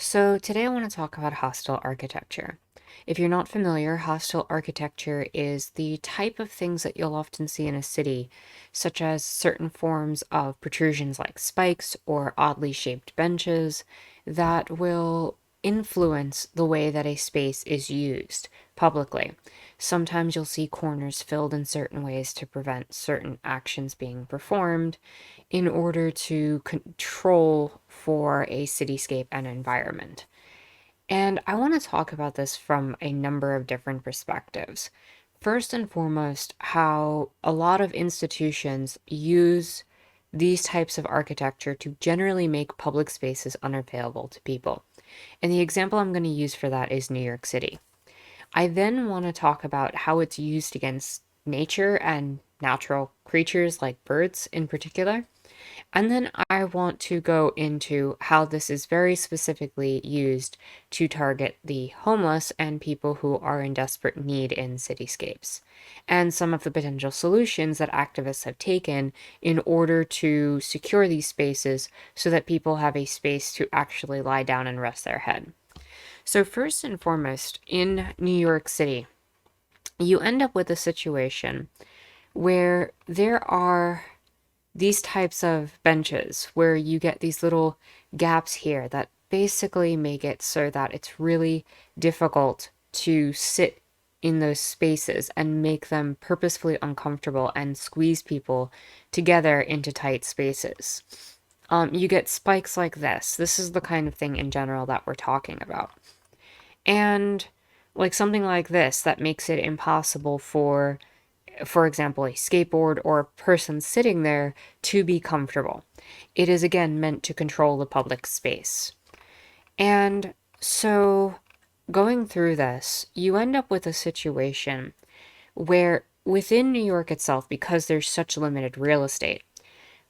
So, today I want to talk about hostile architecture. If you're not familiar, hostile architecture is the type of things that you'll often see in a city, such as certain forms of protrusions like spikes or oddly shaped benches that will influence the way that a space is used publicly. Sometimes you'll see corners filled in certain ways to prevent certain actions being performed in order to control for a cityscape and environment. And I want to talk about this from a number of different perspectives. First and foremost, how a lot of institutions use these types of architecture to generally make public spaces unavailable to people. And the example I'm going to use for that is New York City. I then want to talk about how it's used against nature and natural creatures like birds in particular. And then I want to go into how this is very specifically used to target the homeless and people who are in desperate need in cityscapes, and some of the potential solutions that activists have taken in order to secure these spaces so that people have a space to actually lie down and rest their head. So, first and foremost, in New York City, you end up with a situation where there are these types of benches where you get these little gaps here that basically make it so that it's really difficult to sit in those spaces and make them purposefully uncomfortable and squeeze people together into tight spaces. You get spikes like this. This is the kind of thing in general that we're talking about. And like something like this that makes it impossible for example, a skateboard or a person sitting there to be comfortable. It is again meant to control the public space. And so going through this, you end up with a situation where within New York itself, because there's such limited real estate,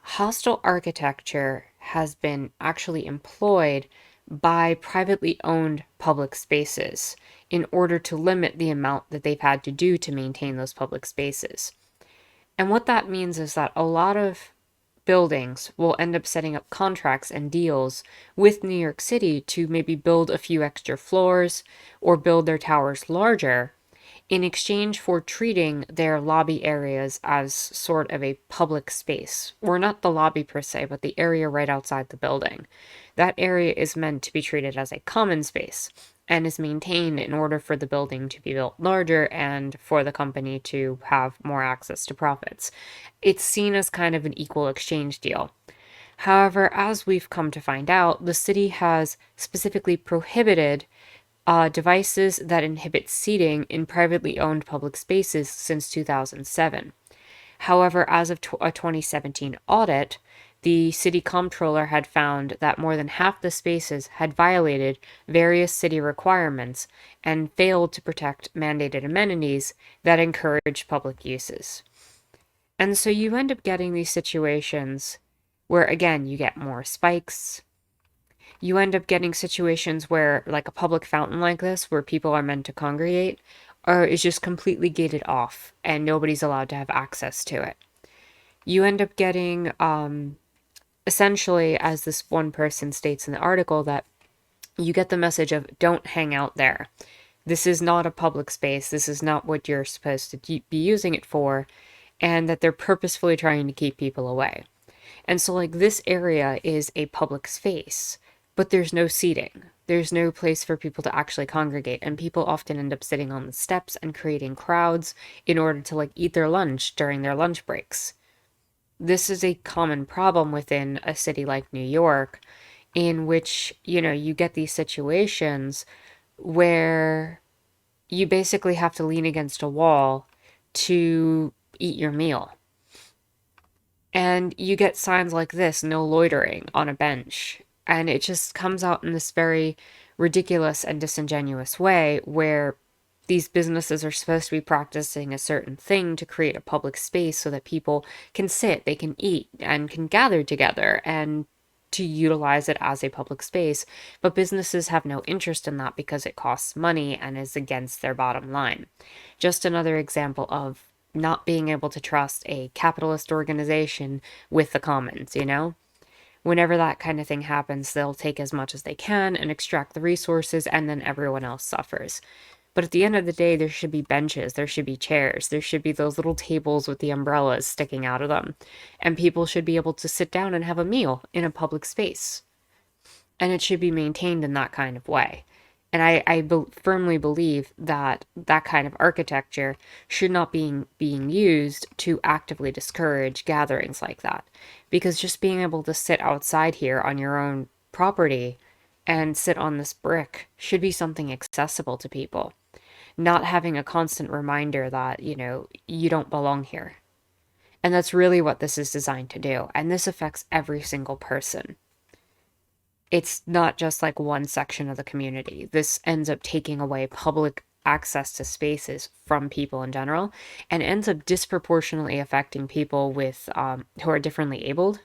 hostile architecture has been actually employed by privately owned public spaces in order to limit the amount that they've had to do to maintain those public spaces. And what that means is that a lot of buildings will end up setting up contracts and deals with New York City to maybe build a few extra floors or build their towers larger in exchange for treating their lobby areas as sort of a public space, or not the lobby per se, but the area right outside the building. That area is meant to be treated as a common space and is maintained in order for the building to be built larger and for the company to have more access to profits. It's seen as kind of an equal exchange deal. However, as we've come to find out, the city has specifically prohibited devices that inhibit seating in privately owned public spaces since 2007. However, as of a 2017 audit, the city comptroller had found that more than half the spaces had violated various city requirements and failed to protect mandated amenities that encourage public uses. And so you end up getting these situations where, again, you get more spikes, you end up getting situations where, like a public fountain like this, where people are meant to congregate, or is just completely gated off and nobody's allowed to have access to it. You end up getting, essentially, as this one person states in the article, that you get the message of don't hang out there. This is not a public space. This is not what you're supposed to be using it for, and that they're purposefully trying to keep people away. And so, like, this area is a public space, but there's no seating. There's no place for people to actually congregate, and people often end up sitting on the steps and creating crowds in order to, like, eat their lunch during their lunch breaks. This is a common problem within a city like New York, in which, you get these situations where you basically have to lean against a wall to eat your meal. And you get signs like this, no loitering on a bench. And it just comes out in this very ridiculous and disingenuous way where these businesses are supposed to be practicing a certain thing to create a public space so that people can sit, they can eat, and can gather together and to utilize it as a public space. But businesses have no interest in that because it costs money and is against their bottom line. Just another example of not being able to trust a capitalist organization with the commons, Whenever that kind of thing happens, they'll take as much as they can and extract the resources, and then everyone else suffers. But at the end of the day, there should be benches, there should be chairs, there should be those little tables with the umbrellas sticking out of them. And people should be able to sit down and have a meal in a public space. And it should be maintained in that kind of way. And I firmly believe that that kind of architecture should not be being used to actively discourage gatherings like that. Because just being able to sit outside here on your own property and sit on this brick should be something accessible to people, not having a constant reminder that, you don't belong here. And that's really what this is designed to do. And this affects every single person. It's not just like one section of the community. This ends up taking away public access to spaces from people in general, and ends up disproportionately affecting people with who are differently abled.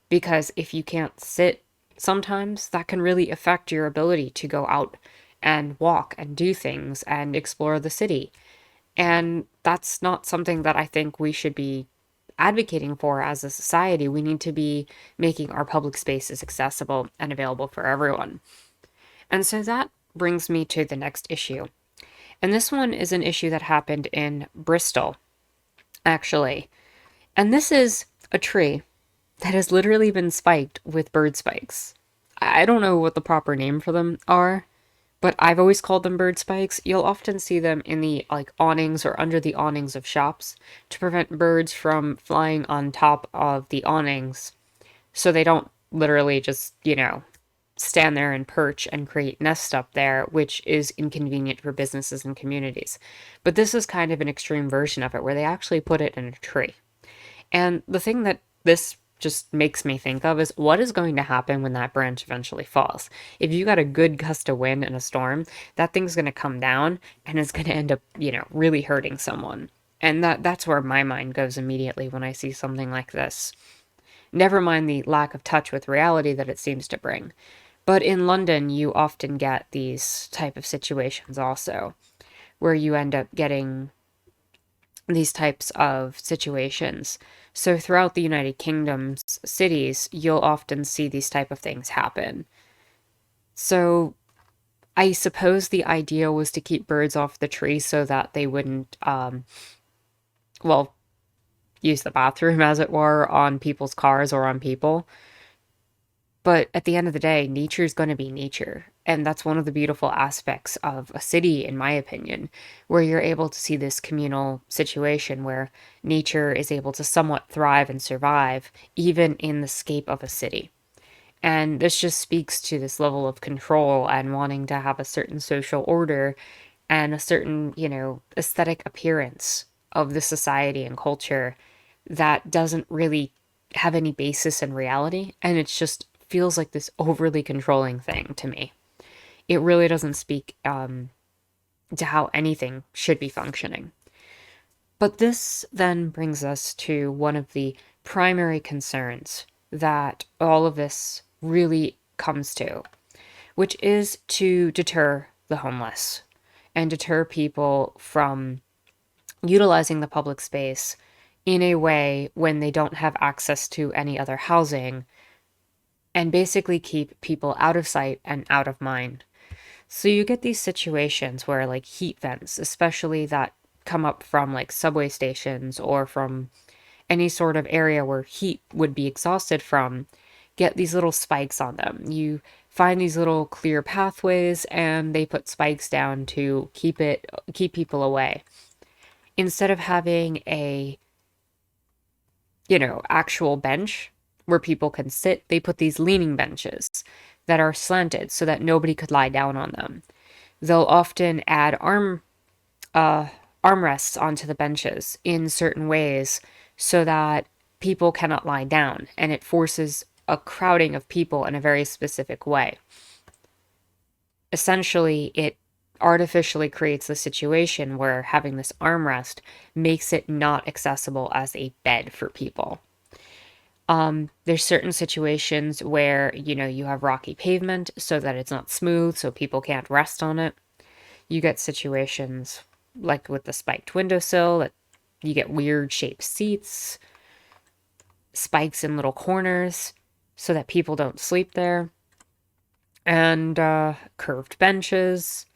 Because if you can't sit, sometimes that can really affect your ability to go out and walk and do things and explore the city. And that's not something that I think we should be advocating for as a society. We need to be making our public spaces accessible and available for everyone. And so that brings me to the next issue. And this one is an issue that happened in Bristol, actually. And this is a tree that has literally been spiked with bird spikes. I don't know what the proper name for them are, but I've always called them bird spikes. You'll often see them in the like awnings or under the awnings of shops to prevent birds from flying on top of the awnings, so they don't literally just, stand there and perch and create nests up there, which is inconvenient for businesses and communities. But this is kind of an extreme version of it where they actually put it in a tree. And the thing that this just makes me think of is what is going to happen when that branch eventually falls. If you got a good gust of wind and a storm, that thing's going to come down and it's going to end up, really hurting someone. And that's where my mind goes immediately when I see something like this. Never mind the lack of touch with reality that it seems to bring. But in London, you often get these type of situations also, where you end up getting these types of situations. So throughout the United Kingdom's cities, you'll often see these type of things happen. So I suppose the idea was to keep birds off the tree so that they wouldn't, well, use the bathroom, as it were, on people's cars or on people. But at the end of the day, nature is going to be nature. And that's one of the beautiful aspects of a city, in my opinion, where you're able to see this communal situation where nature is able to somewhat thrive and survive, even in the scape of a city. And this just speaks to this level of control and wanting to have a certain social order and a certain, aesthetic appearance of the society and culture that doesn't really have any basis in reality. And it's just feels like this overly controlling thing to me. It really doesn't speak to how anything should be functioning. But this then brings us to one of the primary concerns that all of this really comes to, which is to deter the homeless and deter people from utilizing the public space in a way when they don't have access to any other housing, and basically keep people out of sight and out of mind. So you get these situations where like heat vents, especially that come up from like subway stations or from any sort of area where heat would be exhausted from, get these little spikes on them. You find these little clear pathways and they put spikes down to keep people away. Instead of having a, actual bench where people can sit, they put these leaning benches that are slanted so that nobody could lie down on them. They'll often add armrests onto the benches in certain ways so that people cannot lie down, and it forces a crowding of people in a very specific way. Essentially, it artificially creates the situation where having this armrest makes it not accessible as a bed for people. There's certain situations where, you have rocky pavement so that it's not smooth, so people can't rest on it. You get situations like with the spiked windowsill that you get weird shaped seats, spikes in little corners. so that people don't sleep there, and curved benches,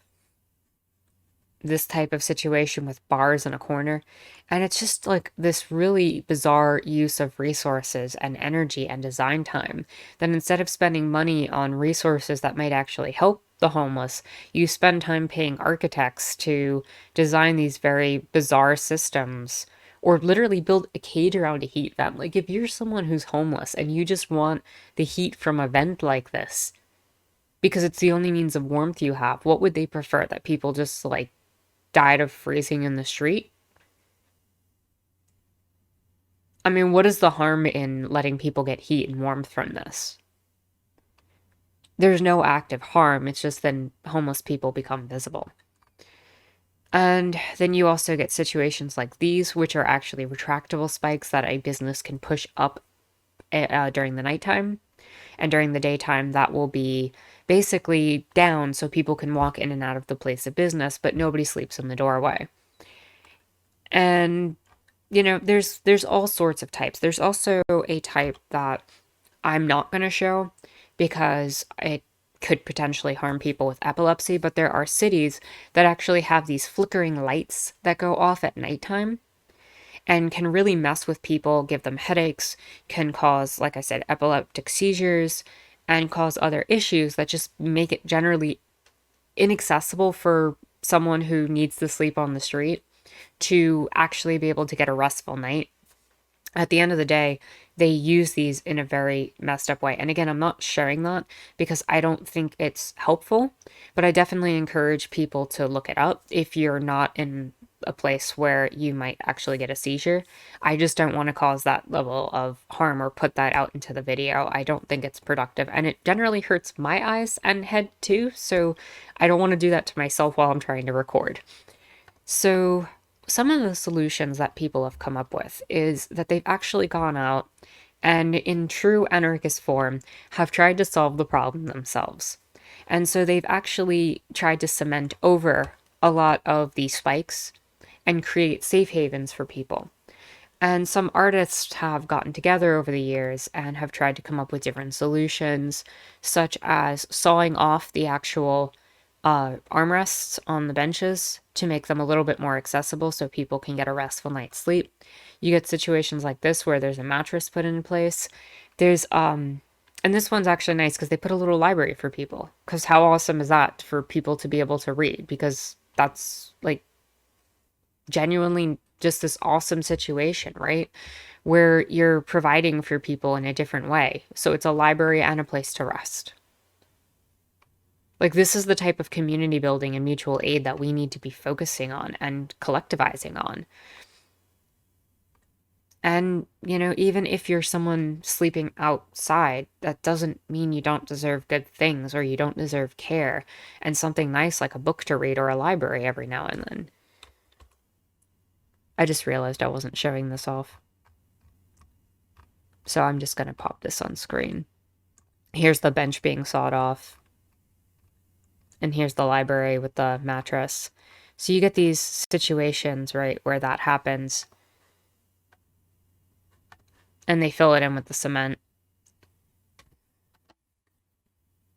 this type of situation with bars in a corner. And it's just like this really bizarre use of resources and energy and design time. Then instead of spending money on resources that might actually help the homeless, you spend time paying architects to design these very bizarre systems or literally build a cage around a heat vent. Like if you're someone who's homeless and you just want the heat from a vent like this, because it's the only means of warmth you have, what would they prefer? That people just like died of freezing in the street? I mean, what is the harm in letting people get heat and warmth from this? There's no active harm, it's just then homeless people become visible. And then you also get situations like these, which are actually retractable spikes that a business can push up during the nighttime. And during the daytime, that will be basically down so people can walk in and out of the place of business, but nobody sleeps in the doorway. And there's all sorts of types. There's also a type that I'm not going to show because it could potentially harm people with epilepsy, but there are cities that actually have these flickering lights that go off at nighttime and can really mess with people, give them headaches, can cause, like I said, epileptic seizures, and cause other issues that just make it generally inaccessible for someone who needs to sleep on the street to actually be able to get a restful night. At the end of the day, they use these in a very messed up way. And again, I'm not sharing that because I don't think it's helpful, but I definitely encourage people to look it up if you're not in a place where you might actually get a seizure. I just don't want to cause that level of harm or put that out into the video. I don't think it's productive, and it generally hurts my eyes and head too, so I don't want to do that to myself while I'm trying to record. So, some of the solutions that people have come up with is that they've actually gone out and, in true anarchist form, have tried to solve the problem themselves. And so they've actually tried to cement over a lot of these spikes and create safe havens for people. And some artists have gotten together over the years and have tried to come up with different solutions, such as sawing off the actual armrests on the benches to make them a little bit more accessible so people can get a restful night's sleep. You get situations like this where there's a mattress put in place. And this one's actually nice because they put a little library for people. Because how awesome is that for people to be able to read? Because that's like genuinely just this awesome situation, right? Where you're providing for people in a different way. So it's a library and a place to rest. Like, this is the type of community building and mutual aid that we need to be focusing on and collectivizing on. And, even if you're someone sleeping outside, that doesn't mean you don't deserve good things or you don't deserve care and something nice like a book to read or a library every now and then. I just realized I wasn't showing this off. So I'm just going to pop this on screen. Here's the bench being sawed off. And here's the library with the mattress. So you get these situations, right, where that happens. And they fill it in with the cement.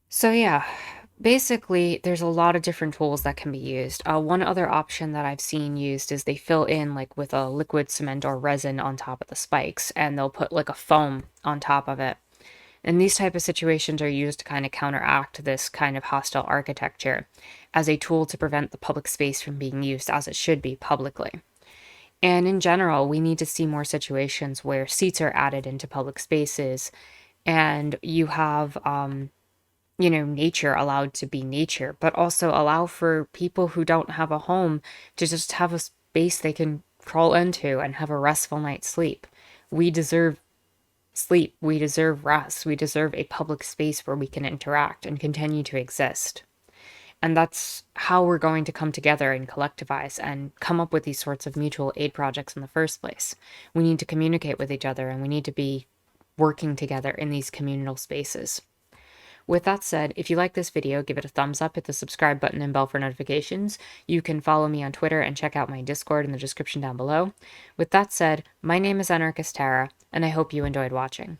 So yeah, basically, there's a lot of different tools that can be used. One other option that I've seen used is they fill in like with a liquid cement or resin on top of the spikes, and they'll put like a foam on top of it. And these type of situations are used to kind of counteract this kind of hostile architecture as a tool to prevent the public space from being used as it should be publicly. And in general, we need to see more situations where seats are added into public spaces and you have nature allowed to be nature, but also allow for people who don't have a home to just have a space they can crawl into and have a restful night's sleep. We deserve sleep. We deserve rest. We deserve a public space where we can interact and continue to exist. And that's how we're going to come together and collectivize and come up with these sorts of mutual aid projects in the first place. We need to communicate with each other and we need to be working together in these communal spaces. With that said, if you like this video, give it a thumbs up, hit the subscribe button and bell for notifications. You can follow me on Twitter and check out my Discord in the description down below. With that said, my name is Anarchist Tara, and I hope you enjoyed watching.